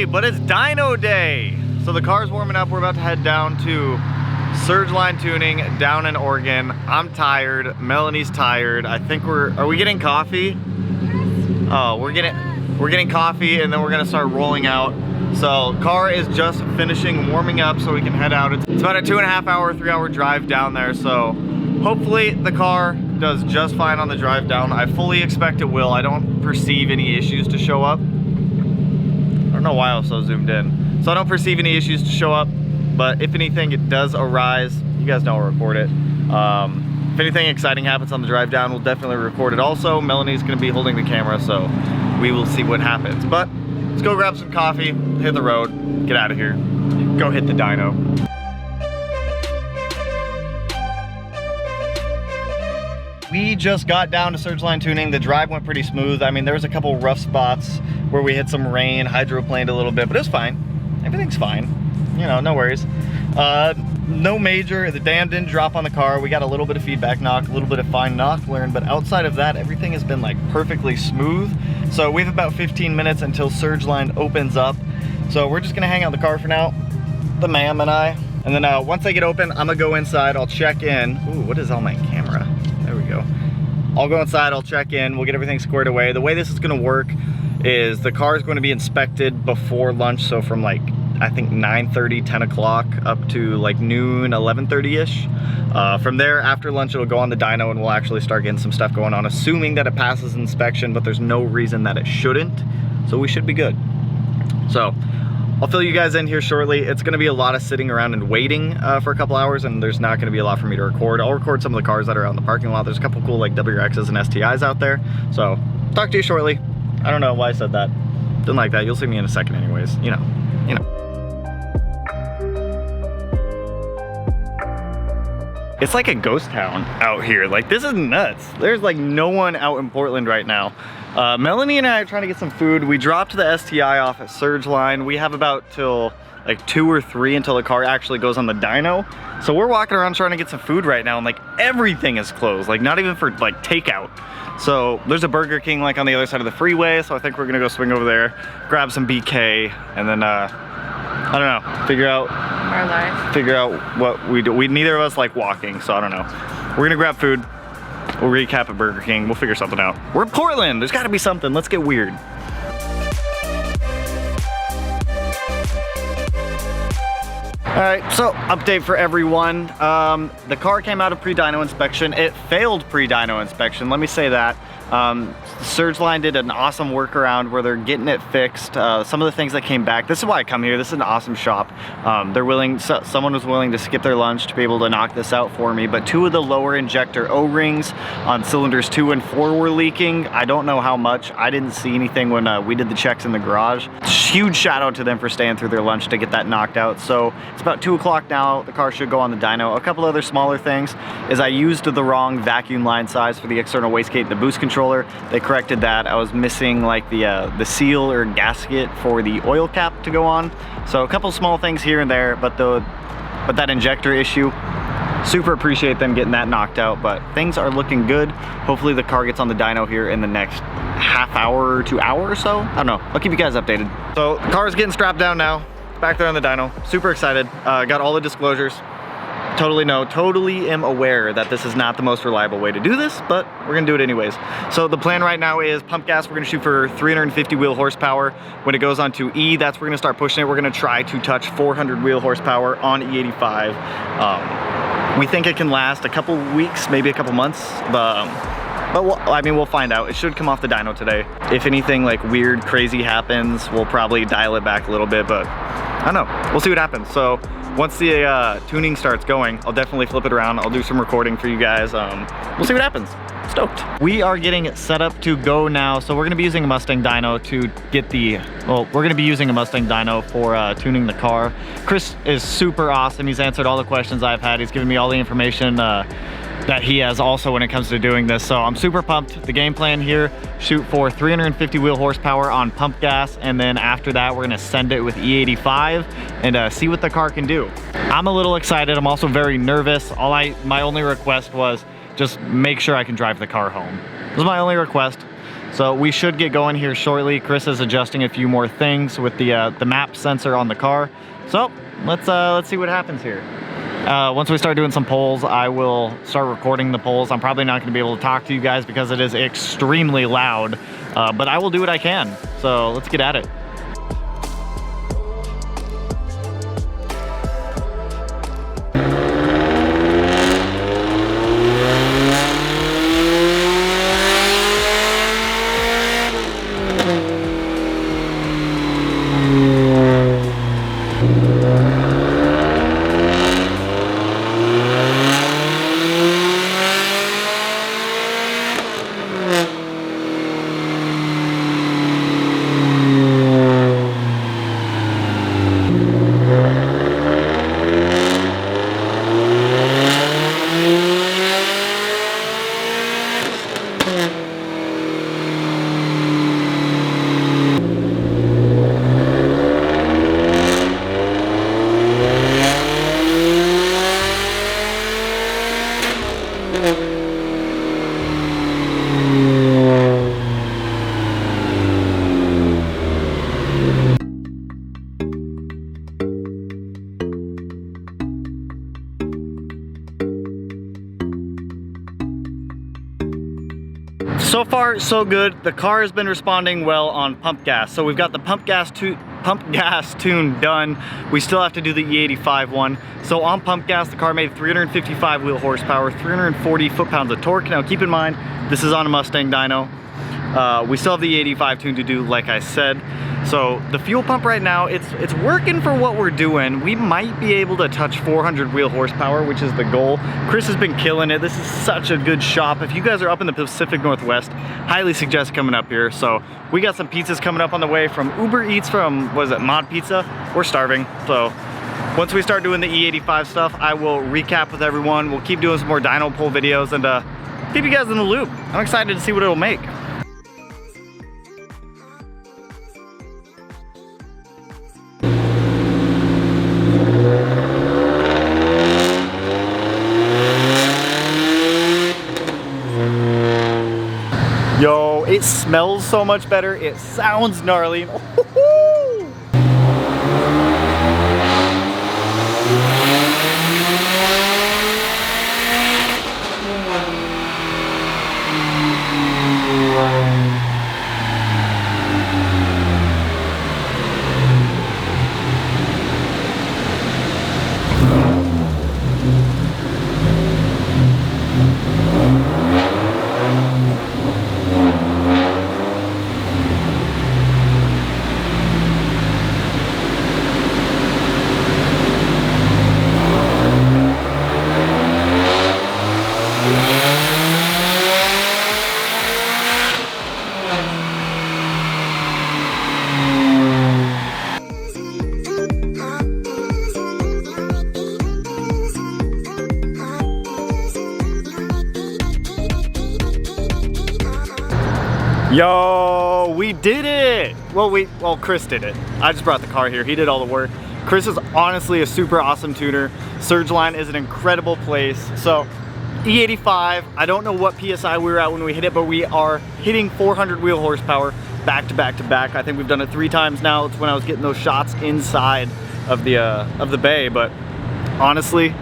early, but it's dyno day. So the car's warming up. We're about to head down to Surgeline tuning down in Oregon. I'm tired. Melanie's tired. I think are we getting coffee? Oh, we're getting coffee, and then we're gonna start rolling out. So car is just finishing warming up so we can head out. It's about a 2.5 hour, 3 hour drive down there. So hopefully the car does just fine on the drive down. I fully expect it will. I don't perceive any issues to show up. I don't know why I was so zoomed in. So I don't perceive any issues to show up, but if anything it does arise, you guys know I'll record it. If anything exciting happens on the drive down, we'll definitely record it also. Melanie's gonna be holding the camera, so we will see what happens. But let's go grab some coffee, hit the road, get out of here, go hit the dyno. We just got down to Surgeline tuning. The drive went pretty smooth. I mean, there was a couple rough spots where we hit some rain, hydroplaned a little bit, but it was fine. Everything's fine. You know, no worries. No major, the dam didn't drop on the car. We got a little bit of feedback knock, a little bit of fine knock learned, but outside of that, everything has been like perfectly smooth. So we have about 15 minutes until Surgeline opens up. So we're just gonna hang out in the car for now, the ma'am and I. And then once they get open, I'm gonna go inside, I'll check in. Ooh, what is on my camera? There we go. I'll go inside, I'll check in, we'll get everything squared away. The way this is gonna work is the car is going to be inspected before lunch, so from like, I think 9:30, 10 o'clock up to like noon, 11:30-ish. From there, after lunch, it'll go on the dyno and we'll actually start getting some stuff going on, assuming that it passes inspection, but there's no reason that it shouldn't, so we should be good. So I'll fill you guys in here shortly. It's gonna be a lot of sitting around and waiting for a couple hours, and there's not gonna be a lot for me to record. I'll record some of the cars that are out in the parking lot. There's a couple cool like WRXs and STIs out there. So talk to you shortly. I don't know why I said that. Didn't like that. You'll see me in a second anyways. You know. It's like a ghost town out here. Like, this is nuts. There's like no one out in Portland right now. Melanie and I are trying to get some food. We dropped the STI off at Surgeline. We have about till like 2 or 3 until the car actually goes on the dyno. So we're walking around trying to get some food right now, and like everything is closed, like not even for like takeout. So there's a Burger King like on the other side of the freeway, so I think we're gonna go swing over there, grab some BK, and then I don't know, figure out our life. Figure out what we do. Neither of us like walking, so I don't know. We're gonna grab food, we'll recap at Burger King, we'll figure something out. We're in Portland, there's gotta be something, let's get weird. Alright, so update for everyone. The car came out of pre-dyno inspection. It failed pre-dyno inspection, let me say that. Surgeline did an awesome workaround where they're getting it fixed. Some of the things that came back, this is why I come here, this is an awesome shop. Someone was willing to skip their lunch to be able to knock this out for me, but 2 of the lower injector O-rings on cylinders 2 and 4 were leaking. I don't know how much. I didn't see anything when we did the checks in the garage. Huge shout out to them for staying through their lunch to get that knocked out. So it's about 2 o'clock now, the car should go on the dyno. A couple other smaller things is I used the wrong vacuum line size for the external wastegate and the boost controller. They corrected that. I was missing like the seal or gasket for the oil cap to go on. So a couple small things here and there, but that injector issue, super appreciate them getting that knocked out, but things are looking good. Hopefully the car gets on the dyno here in the next half hour to hour or so. I don't know, I'll keep you guys updated. So the car is getting strapped down now, back there on the dyno. Super excited, got all the disclosures. Totally am aware that this is not the most reliable way to do this, but we're gonna do it anyways. So the plan right now is pump gas, we're gonna shoot for 350 wheel horsepower. When it goes on to E, that's where we're gonna start pushing it. We're gonna try to touch 400 wheel horsepower on E85. We think it can last a couple weeks, maybe a couple months, but we'll find out. It should come off the dyno today. If anything like weird, crazy happens, we'll probably dial it back a little bit, but I don't know, we'll see what happens. So once the tuning starts going, I'll definitely flip it around. I'll do some recording for you guys. We'll see what happens. Stoked. We are getting set up to go now. So we're gonna be using a Mustang dyno to get we're gonna be using a Mustang dyno for tuning the car. Chris is super awesome. He's answered all the questions I've had. He's given me all the information that he has also when it comes to doing this. So I'm super pumped. The game plan here, shoot for 350 wheel horsepower on pump gas, and then after that we're gonna send it with E85 and see what the car can do. I'm a little excited. I'm also very nervous. My only request was just make sure I can drive the car home. This was my only request. So we should get going here shortly. Chris is adjusting a few more things with the map sensor on the car. So let's see what happens here. Once we start doing some polls, I will start recording the polls. I'm probably not going to be able to talk to you guys because it is extremely loud, but I will do what I can. So let's get at it. So far, so good. The car has been responding well on pump gas. So we've got the pump gas tune done. We still have to do the E85 one. So on pump gas, the car made 355 wheel horsepower, 340 foot-pounds of torque. Now keep in mind, this is on a Mustang dyno. We still have the E85 tune to do, like I said. So the fuel pump right now, it's working for what we're doing. We might be able to touch 400 wheel horsepower, which is the goal. Chris has been killing it. This is such a good shop. If you guys are up in the Pacific Northwest, highly suggest coming up here. So we got some pizzas coming up on the way from Uber Eats from, what is it, Mod Pizza? We're starving. So once we start doing the E85 stuff, I will recap with everyone. We'll keep doing some more dyno pull videos and keep you guys in the loop. I'm excited to see what it'll make. Yo, it smells so much better. It sounds gnarly. Yo, we did it! Well, Chris did it. I just brought the car here. He did all the work. Chris is honestly a super awesome tuner. Surgeline is an incredible place. So, E85, I don't know what PSI we were at when we hit it, but we are hitting 400 wheel horsepower back to back to back. I think we've done it 3 times now. It's when I was getting those shots inside of the bay, but honestly,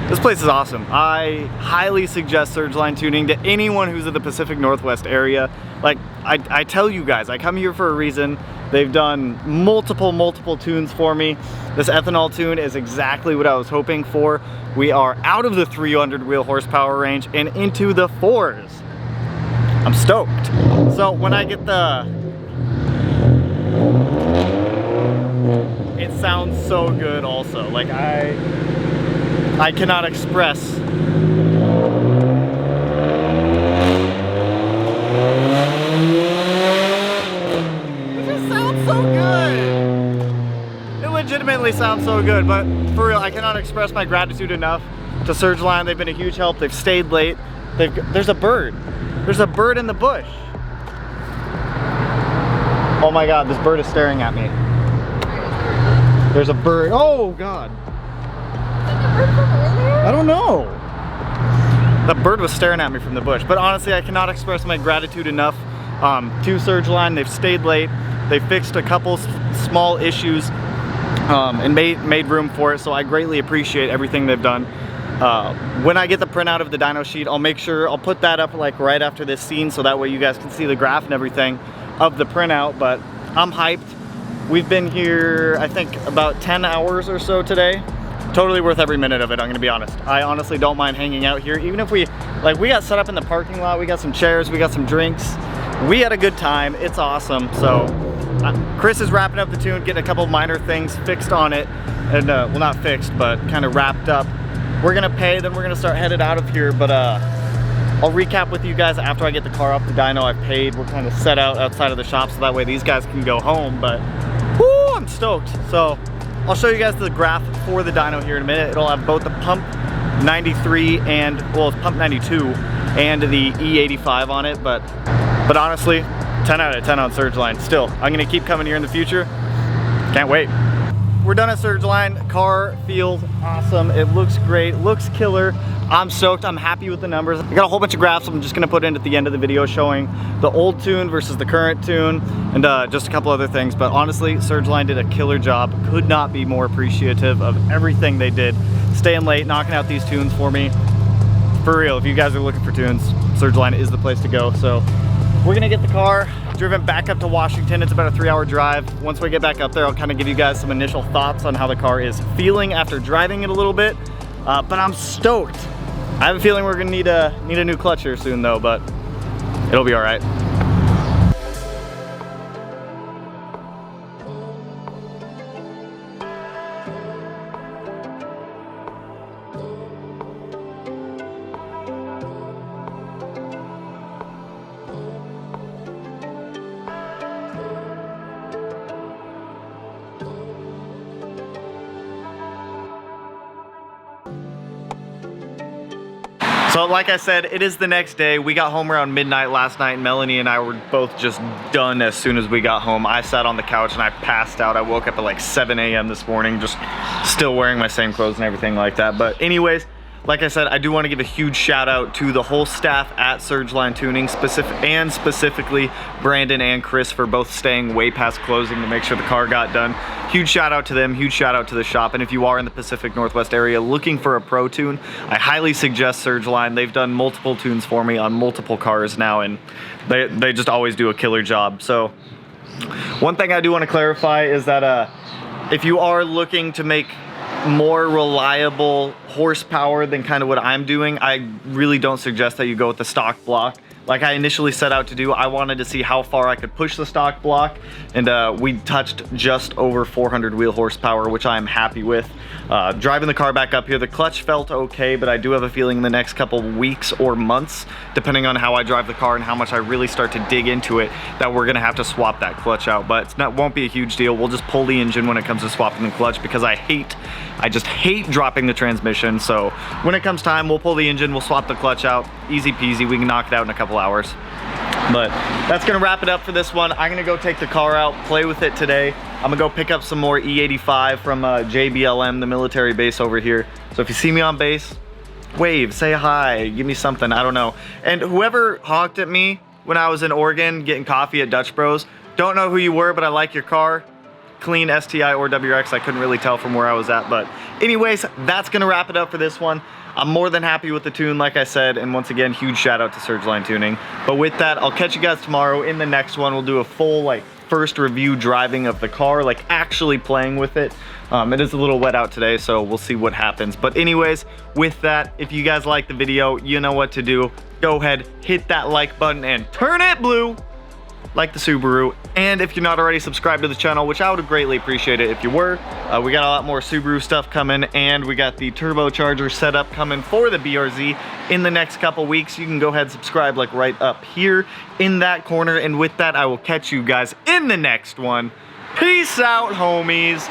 this place is awesome. I highly suggest Surgeline tuning to anyone who's in the Pacific Northwest area. Like, I tell you guys, I come here for a reason. They've done multiple tunes for me. This Ethanol tune is exactly what I was hoping for. We are out of the 300 wheel horsepower range and into the 4s. I'm stoked. So when I get it sounds so good also. Like I cannot express legitimately sounds so good, but for real, I cannot express my gratitude enough to Surgeline. They've been a huge help. They've stayed late. There's a bird. There's a bird in the bush. Oh my God, this bird is staring at me. There's a bird. Oh God. I don't know. The bird was staring at me from the bush, but honestly, I cannot express my gratitude enough to Surgeline. They've stayed late. They fixed a couple small issues and made room for it, so I greatly appreciate everything they've done. When I get the printout of the dyno sheet, I'll put that up like right after this scene, so that way you guys can see the graph and everything of the printout. But I'm hyped. We've been here, I think, about 10 hours or so today. Totally worth every minute of it, I'm gonna be honest. I honestly don't mind hanging out here, even if we got set up in the parking lot, we got some chairs, we got some drinks. We had a good time, it's awesome. So Chris is wrapping up the tune, getting a couple minor things fixed on it, and well, not fixed, but kind of wrapped up. We're gonna pay, then we're gonna start headed out of here, but I'll recap with you guys after I get the car off the dyno. I've paid, we're kind of set out outside of the shop, so that way these guys can go home, but whoo, I'm stoked. So I'll show you guys the graph for the dyno here in a minute. It'll have both the pump 93 and, well, it's pump 92 and the E85 on it, but honestly, 10 out of 10 on Surgeline. Still, I'm gonna keep coming here in the future. Can't wait. We're done at Surgeline. Car feels awesome. It looks great, looks killer. I'm stoked, I'm happy with the numbers. I got a whole bunch of graphs I'm just gonna put in at the end of the video showing the old tune versus the current tune and just a couple other things. But honestly, Surgeline did a killer job. Could not be more appreciative of everything they did. Staying late, knocking out these tunes for me. For real, if you guys are looking for tunes, Surgeline is the place to go. So we're gonna get the car driven back up to Washington. It's about a 3-hour drive. Once we get back up there, I'll kind of give you guys some initial thoughts on how the car is feeling after driving it a little bit. But I'm stoked. I have a feeling we're gonna need a new clutch here soon though, but it'll be all right. So like I said, it is the next day. We got home around midnight last night. Melanie and I were both just done as soon as we got home. I sat on the couch and I passed out. I woke up at like 7 a.m. this morning, just still wearing my same clothes and everything like that. But anyways, like I said, I do want to give a huge shout out to the whole staff at Surgeline Tuning, specifically Brandon and Chris for both staying way past closing to make sure the car got done. Huge shout out to them, huge shout out to the shop. And if you are in the Pacific Northwest area looking for a pro tune, I highly suggest Surgeline. They've done multiple tunes for me on multiple cars now, and they just always do a killer job. So one thing I do want to clarify is that if you are looking to make more reliable horsepower than kind of what I'm doing, I really don't suggest that you go with the stock block. Like I initially set out to do, I wanted to see how far I could push the stock block, and we touched just over 400 wheel horsepower, which I am happy with. Driving the car back up here, the clutch felt okay, but I do have a feeling in the next couple weeks or months, depending on how I drive the car and how much I really start to dig into it, that we're gonna have to swap that clutch out. But won't be a huge deal. We'll just pull the engine when it comes to swapping the clutch, because I just hate dropping the transmission. So when it comes time, we'll pull the engine, we'll swap the clutch out, easy peasy. We can knock it out in a couple hours. But that's gonna wrap it up for this one. I'm gonna go take the car out, play with it today. I'm gonna go pick up some more E85 from JBLM, the military base over here. So if you see me on base, wave, say hi, give me something, I don't know. And whoever honked at me when I was in Oregon getting coffee at Dutch Bros, don't know who you were, but I like your car. Clean STI or WRX, I couldn't really tell from where I was at. But anyways, that's gonna wrap it up for this one. I'm more than happy with the tune, like I said, and once again, huge shout out to Surgeline Tuning. But with that, I'll catch you guys tomorrow in the next one. We'll do a full first review driving of the car, actually playing with it. It is a little wet out today, so we'll see what happens. But anyways, with that, if you guys like the video, you know what to do. Go ahead, hit that like button and turn it blue, like the Subaru. And if you're not already subscribed to the channel, which I would greatly appreciate it if you were, we got a lot more Subaru stuff coming, and we got the turbocharger setup coming for the BRZ in the next couple weeks. You can go ahead and subscribe right up here in that corner. And with that, I will catch you guys in the next one. Peace out, homies.